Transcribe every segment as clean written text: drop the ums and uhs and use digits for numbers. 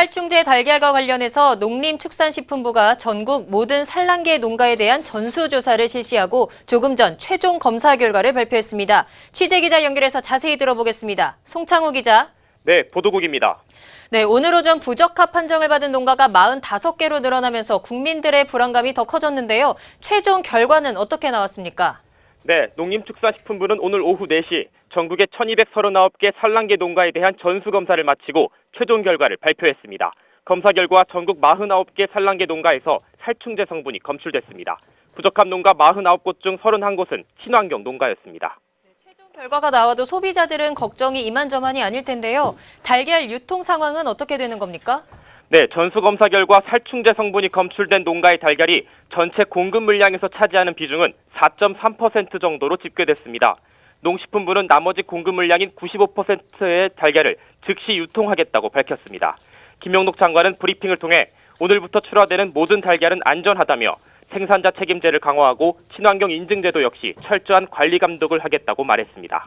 살충제 달걀과 관련해서 농림축산식품부가 전국 모든 산란계 농가에 대한 전수조사를 실시하고 조금 전 최종 검사 결과를 발표했습니다. 취재기자 연결해서 자세히 들어보겠습니다. 송창우 기자. 네, 보도국입니다. 네, 오늘 오전 부적합 판정을 받은 농가가 45개로 늘어나면서 국민들의 불안감이 더 커졌는데요. 최종 결과는 어떻게 나왔습니까? 네, 농림축산식품부는 오늘 오후 4시 전국의 1239개 산란계 농가에 대한 전수검사를 마치고 최종 결과를 발표했습니다. 검사 결과 전국 49개 산란계 농가에서 살충제 성분이 검출됐습니다. 부적합 농가 49곳 중 31곳은 친환경 농가였습니다. 최종 결과가 나와도 소비자들은 걱정이 이만저만이 아닐 텐데요. 달걀 유통 상황은 어떻게 되는 겁니까? 네, 전수검사 결과 살충제 성분이 검출된 농가의 달걀이 전체 공급 물량에서 차지하는 비중은 4.3% 정도로 집계됐습니다. 농식품부는 나머지 공급 물량인 95%의 달걀을 즉시 유통하겠다고 밝혔습니다. 김영록 장관은 브리핑을 통해 오늘부터 출하되는 모든 달걀은 안전하다며 생산자 책임제를 강화하고 친환경 인증제도 역시 철저한 관리 감독을 하겠다고 말했습니다.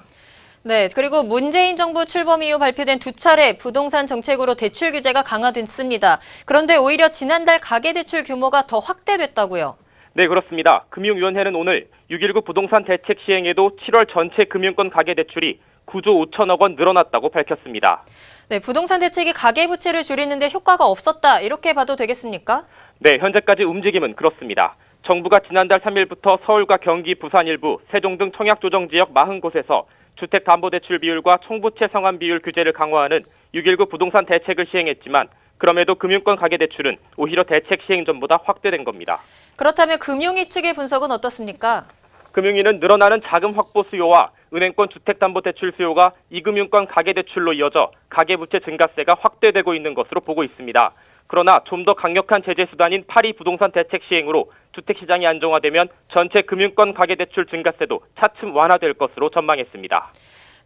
네, 그리고 문재인 정부 출범 이후 발표된 두 차례 부동산 정책으로 대출 규제가 강화됐습니다. 그런데 오히려 지난달 가계대출 규모가 더 확대됐다고요? 네, 그렇습니다. 금융위원회는 오늘 6.19 부동산 대책 시행에도 7월 전체 금융권 가계대출이 9조 5천억 원 늘어났다고 밝혔습니다. 네, 부동산 대책이 가계부채를 줄이는데 효과가 없었다, 이렇게 봐도 되겠습니까? 네, 현재까지 움직임은 그렇습니다. 정부가 지난달 3일부터 서울과 경기, 부산 일부, 세종 등 청약조정지역 40곳에서 주택담보대출 비율과 총부채 상환 비율 규제를 강화하는 6.19 부동산 대책을 시행했지만 그럼에도 금융권 가계대출은 오히려 대책 시행 전보다 확대된 겁니다. 그렇다면 금융위 측의 분석은 어떻습니까? 금융위는 늘어나는 자금 확보 수요와 은행권 주택담보대출 수요가 이금융권 가계대출로 이어져 가계부채 증가세가 확대되고 있는 것으로 보고 있습니다. 그러나 좀 더 강력한 제재 수단인 8.2 부동산 대책 시행으로 주택시장이 안정화되면 전체 금융권 가계대출 증가세도 차츰 완화될 것으로 전망했습니다.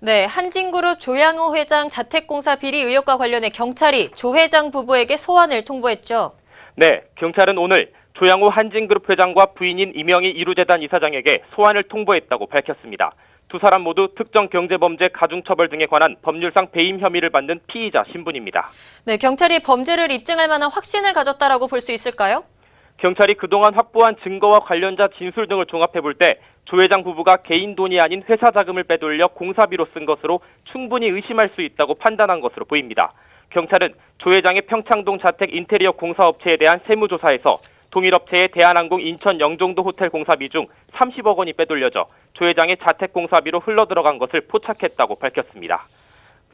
네, 한진그룹 조양호 회장 자택공사 비리 의혹과 관련해 경찰이 조 회장 부부에게 소환을 통보했죠. 네, 경찰은 오늘 조양호 한진그룹 회장과 부인인 이명희 이루재단 이사장에게 소환을 통보했다고 밝혔습니다. 두 사람 모두 특정 경제범죄 가중처벌 등에 관한 법률상 배임 혐의를 받는 피의자 신분입니다. 네, 경찰이 범죄를 입증할 만한 확신을 가졌다라고 볼 수 있을까요? 경찰이 그동안 확보한 증거와 관련자 진술 등을 종합해 볼 때 조 회장 부부가 개인 돈이 아닌 회사 자금을 빼돌려 공사비로 쓴 것으로 충분히 의심할 수 있다고 판단한 것으로 보입니다. 경찰은 조 회장의 평창동 자택 인테리어 공사업체에 대한 세무조사에서 동일업체의 대한항공 인천 영종도 호텔 공사비 중 30억 원이 빼돌려져 조 회장의 자택 공사비로 흘러들어간 것을 포착했다고 밝혔습니다.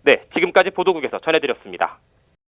네, 지금까지 보도국에서 전해드렸습니다.